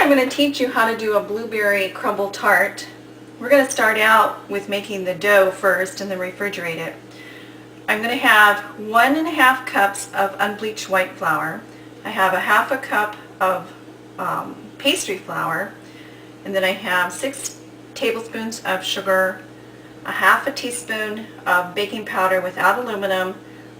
I'm going to teach you how to do a blueberry crumble tart. We're going to start out with making the dough first and then refrigerate it. I'm going to have 1.5 cups of unbleached white flour. I have 1/2 cup of pastry flour, and then I have 6 tablespoons of sugar, 1/2 teaspoon of baking powder without aluminum.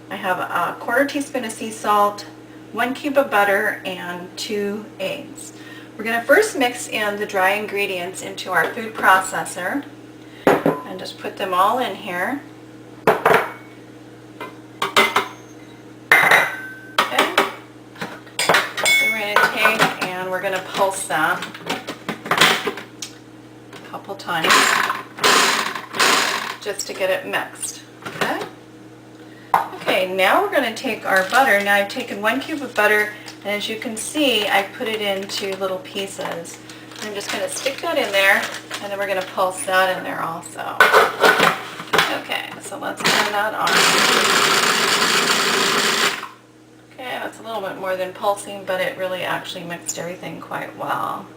I have a 1/4 teaspoon of sea salt, 1 cube of butter, and 2 eggs. We're going to first mix in the dry ingredients into our food processor and just put them all in here. Okay. So we're going to take and we're going to pulse that a couple times just to get it mixed. Okay. Okay, now we're going to take our butter. Now I've taken 1 cube of butter, and as you can see, I put it into little pieces. I'm just going to stick that in there, and then we're going to pulse that in there also. Okay, so let's turn that on. Okay, that's a little bit more than pulsing, but it really actually mixed everything quite well.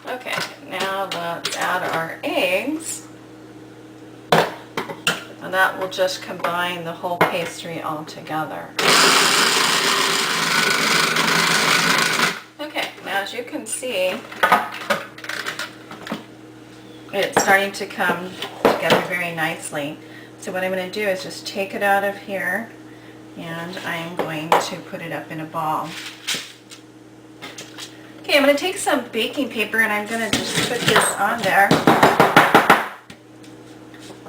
Okay, now let's add our eggs. And that will just combine the whole pastry all together. Okay, now as you can see, it's starting to come together very nicely. So what I'm going to do is just take it out of here, and I'm going to put it up in a ball. Okay, I'm going to take some baking paper, and I'm going to just put this on there.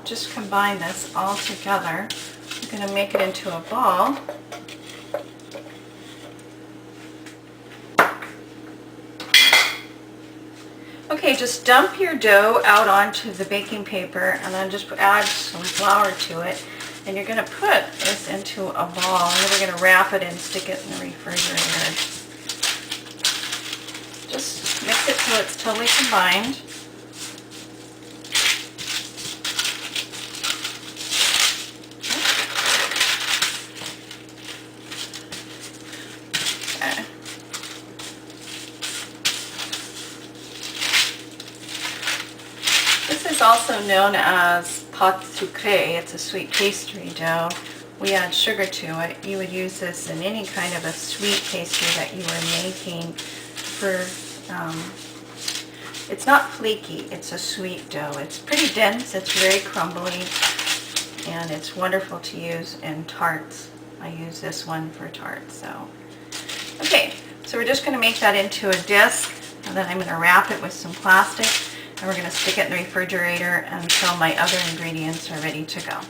Just combine this all together. I'm going to make it into a ball. Okay, just dump your dough out onto the baking paper and then just add some flour to it. And you're going to put this into a ball, and then we're going to wrap it and stick it in the refrigerator. Just mix it till it's totally combined. This is also known as pâte sucrée. It's a sweet pastry dough. We add sugar to it. You would use this in any kind of a sweet pastry that you were making for, it's not flaky, it's a sweet dough. It's pretty dense, it's very crumbly, and it's wonderful to use in tarts. I use this one for tarts. So, okay, so we're just going to make that into a disc, and then I'm going to wrap it with some plastic. And we're going to stick it in the refrigerator until my other ingredients are ready to go.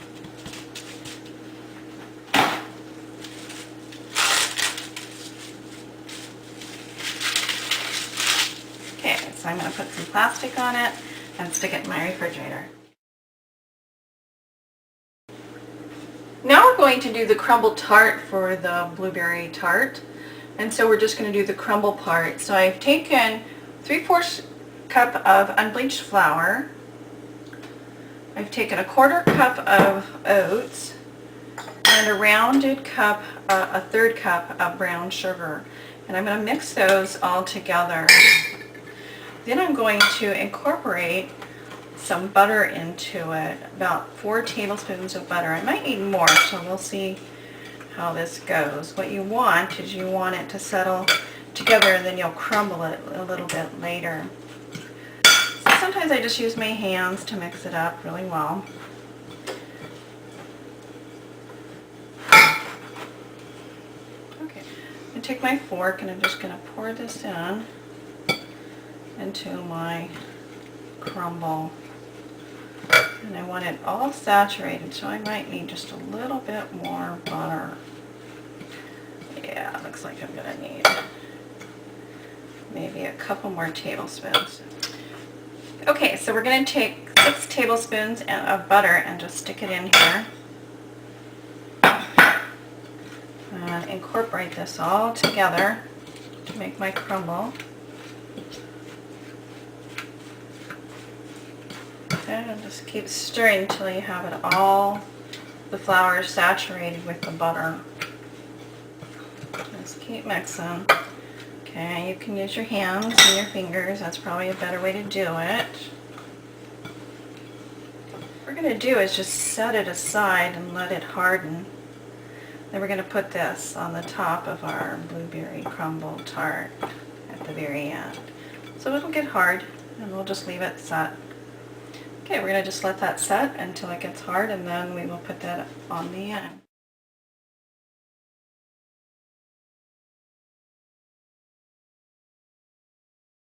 Okay, so I'm going to put some plastic on it and stick it in my refrigerator. Now we're going to do the crumble tart for the blueberry tart. And so we're just going to do the crumble part. So I've taken 3/4 cup of unbleached flour. I've taken a 1/4 cup of oats and a rounded cup, a 1/3 cup of brown sugar. And I'm going to mix those all together. Then I'm going to incorporate some butter into it, about 4 tablespoons of butter. I might need more, so we'll see how this goes. What you want is you want it to settle together, and then you'll crumble it a little bit later. Sometimes I just use my hands to mix it up really well. Okay, I take my fork and I'm just going to pour this in into my crumble. And I want it all saturated, so I might need just a little bit more butter. Yeah, it looks like I'm going to need maybe a couple more tablespoons. Okay, so we're going to take 6 tablespoons of butter and just stick it in here. And incorporate this all together to make my crumble. And just keep stirring until you have it all, the flour saturated with the butter. Just keep keep mixing. Okay, you can use your hands and your fingers. That's probably a better way to do it. What we're going to do is just set it aside and let it harden. Then we're going to put this on the top of our blueberry crumble tart at the very end. So it'll get hard, and we'll just leave it set. Okay, we're going to just let that set until it gets hard, and then we will put that on the end.